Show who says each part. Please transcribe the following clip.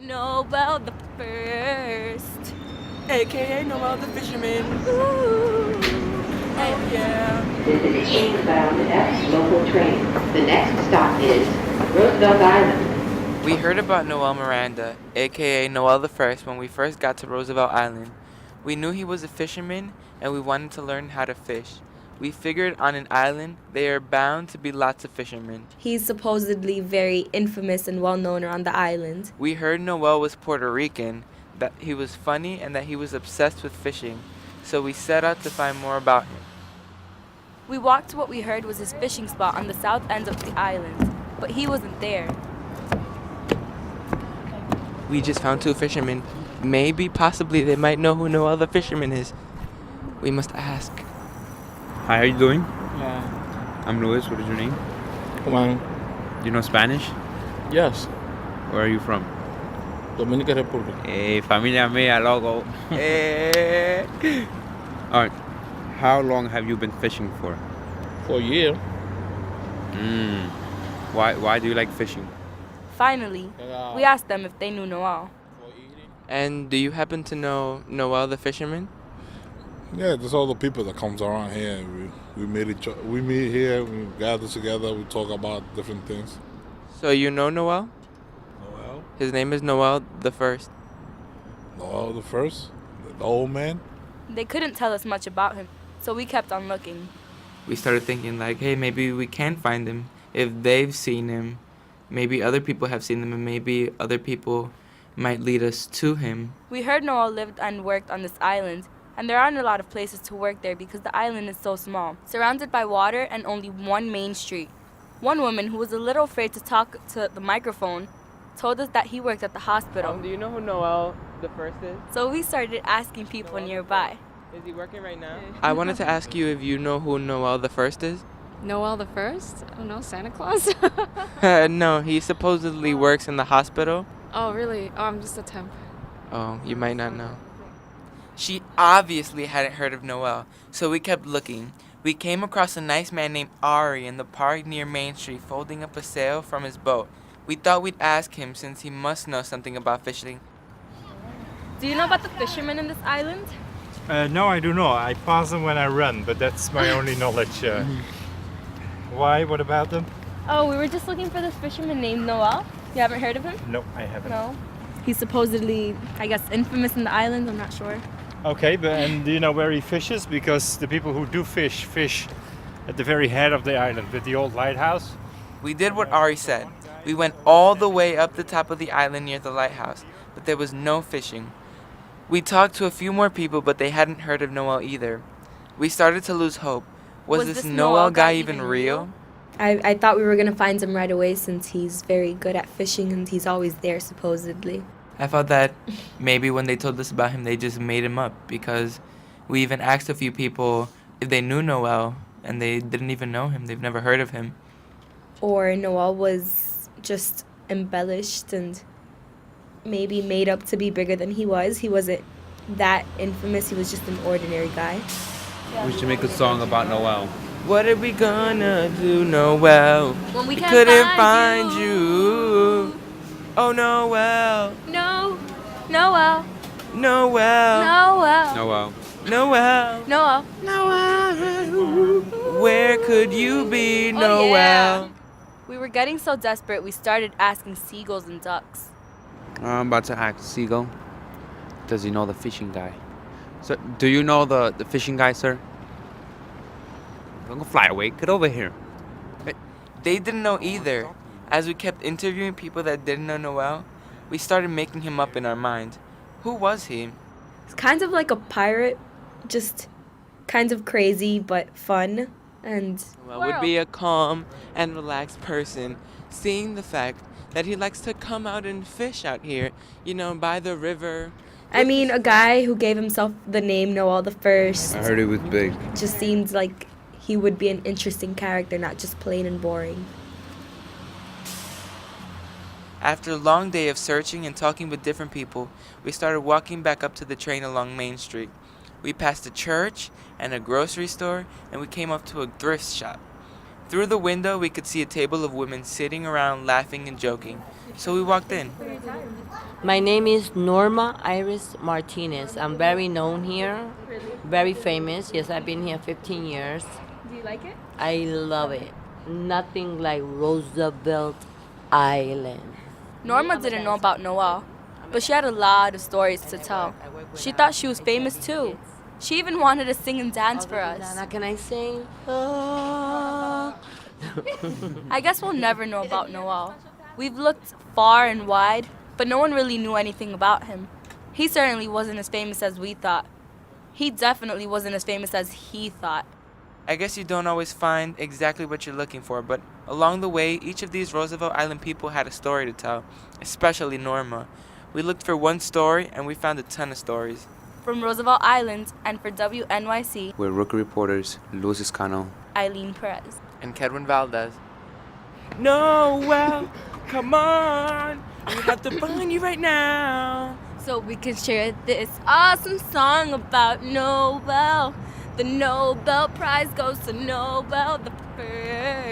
Speaker 1: Noel the first.
Speaker 2: AKA Noel the fisherman.
Speaker 1: Ooh.
Speaker 2: Oh yeah.
Speaker 3: This is eastbound X local train. The next stop is Roosevelt Island.
Speaker 4: We heard about Noel Miranda, aka Noel the First, when we first got to Roosevelt Island. We knew he was a fisherman and we wanted to learn how to fish. We figured on an island there are bound to be lots of fishermen.
Speaker 1: He's supposedly very infamous and well known around the island.
Speaker 4: We heard Noel was Puerto Rican, that he was funny and that he was obsessed with fishing. So we set out to find more about him.
Speaker 1: We walked to what we heard was his fishing spot on the south end of the island, but he wasn't there.
Speaker 4: We just found two fishermen. Maybe, possibly, they might know who Noel the fisherman is. We must ask.
Speaker 5: Hi, how you doing?
Speaker 6: Yeah.
Speaker 5: I'm Luis. What is your name?
Speaker 6: Juan.
Speaker 5: Do you know Spanish?
Speaker 6: Yes.
Speaker 5: Where are you from?
Speaker 6: Dominican Republic.
Speaker 5: Hey, familia mía, loco.
Speaker 4: Eh.
Speaker 5: All right. How long have you been fishing for?
Speaker 6: For a year.
Speaker 5: Why do you like fishing?
Speaker 1: Finally, we asked them if they knew Noel.
Speaker 4: And do you happen to know Noel the fisherman?
Speaker 7: Yeah, there's all the people that comes around here. We meet here, we gather together, we talk about different things.
Speaker 4: So you know Noel?
Speaker 7: Noel?
Speaker 4: His name is Noel the First.
Speaker 7: Noel the first? The old man?
Speaker 1: They couldn't tell us much about him, so we kept on looking.
Speaker 4: We started thinking like, hey, maybe we can find him. If they've seen him, maybe other people have seen him, and maybe other people might lead us to him.
Speaker 1: We heard Noel lived and worked on this island, and there aren't a lot of places to work there because the island is so small, surrounded by water and only one main street. One woman, who was a little afraid to talk to the microphone, told us that he worked at the hospital.
Speaker 4: Do you know who Noel the First is?
Speaker 1: So we started asking people nearby.
Speaker 4: Is he working right now? I wanted to ask you if you know who Noel the First is.
Speaker 8: Noel the First? I don't know, Santa Claus?
Speaker 4: No, he supposedly works in the hospital.
Speaker 8: Oh, really? Oh, I'm just a temp.
Speaker 4: Oh, you might not know. She obviously hadn't heard of Noel, so we kept looking. We came across a nice man named Ari in the park near Main Street folding up a sail from his boat. We thought we'd ask him since he must know something about fishing.
Speaker 1: Do you know about the fishermen in this island?
Speaker 9: No, I do not. I pass them when I run, but that's my only knowledge. Why? What about them?
Speaker 1: Oh, we were just looking for this fisherman named Noel. You haven't heard of him?
Speaker 9: No, I haven't.
Speaker 1: No. He's supposedly, I guess, infamous in the island. I'm not sure.
Speaker 9: Okay, and do you know where he fishes? Because the people who do fish at the very head of the island with the old lighthouse.
Speaker 4: We did what Ari said. We went all the way up the top of the island near the lighthouse, but there was no fishing. We talked to a few more people, but they hadn't heard of Noel either. We started to lose hope. Was this Noel guy even real?
Speaker 1: I thought we were going to find him right away since he's very good at fishing and he's always there, supposedly.
Speaker 4: I thought that maybe when they told us about him, they just made him up, because we even asked a few people if they knew Noel, and they didn't even know him. They've never heard of him.
Speaker 1: Or Noel was just embellished and maybe made up to be bigger than he was. He wasn't that infamous. He was just an ordinary guy.
Speaker 5: We should make a song about Noel.
Speaker 4: What are we gonna do, Noel?
Speaker 1: When we
Speaker 4: couldn't find you. Oh, Noel.
Speaker 1: No. Noel.
Speaker 4: Noel.
Speaker 1: Noel.
Speaker 5: Noel.
Speaker 4: Noel.
Speaker 1: Noel.
Speaker 4: Where could you be,
Speaker 1: Oh,
Speaker 4: Noel?
Speaker 1: yeah. We were getting so desperate, we started asking seagulls and ducks.
Speaker 5: I'm about to ask Seagull. Does he know the fishing guy? So, do you know the fishing guy, sir? Don't go fly away. Get over here.
Speaker 4: They didn't know either. As we kept interviewing people that didn't know Noel, we started making him up in our mind. Who was he?
Speaker 1: It's kind of like a pirate, just kind of crazy but fun. And
Speaker 4: Noel would be a calm and relaxed person, seeing the fact that he likes to come out and fish out here, by the river.
Speaker 1: I mean, a guy who gave himself the name Noel the First
Speaker 5: I heard he was big.
Speaker 1: just seems like he would be an interesting character, not just plain and boring.
Speaker 4: After a long day of searching and talking with different people, we started walking back up to the train along Main Street. We passed a church and a grocery store, and we came up to a thrift shop. Through the window, we could see a table of women sitting around laughing and joking, so we walked in.
Speaker 10: My name is Norma Iris Martinez. I'm very known here.
Speaker 1: Really?
Speaker 10: Very famous. Yes, I've been here 15 years.
Speaker 1: Do you like it?
Speaker 10: I love it. Nothing like Roosevelt Island.
Speaker 1: Norma didn't know about Noel, but she had a lot of stories to tell. She thought she was famous too. She even wanted to sing and dance for us.
Speaker 10: Now can I sing? Oh.
Speaker 1: I guess we'll never know about Noel. We've looked far and wide, but no one really knew anything about him. He certainly wasn't as famous as we thought. He definitely wasn't as famous as he thought.
Speaker 4: I guess you don't always find exactly what you're looking for, but along the way, each of these Roosevelt Island people had a story to tell, especially Norma. We looked for one story, and we found a ton of stories.
Speaker 1: From Roosevelt Island and for WNYC,
Speaker 5: We're rookie reporters Luis Escano.
Speaker 1: Eileen Perez.
Speaker 4: And Kedwin Valdez.
Speaker 2: Noel, come on. We have to find you right now.
Speaker 1: So we can share this awesome song about Noel. The Nobel Prize goes to Noel the first.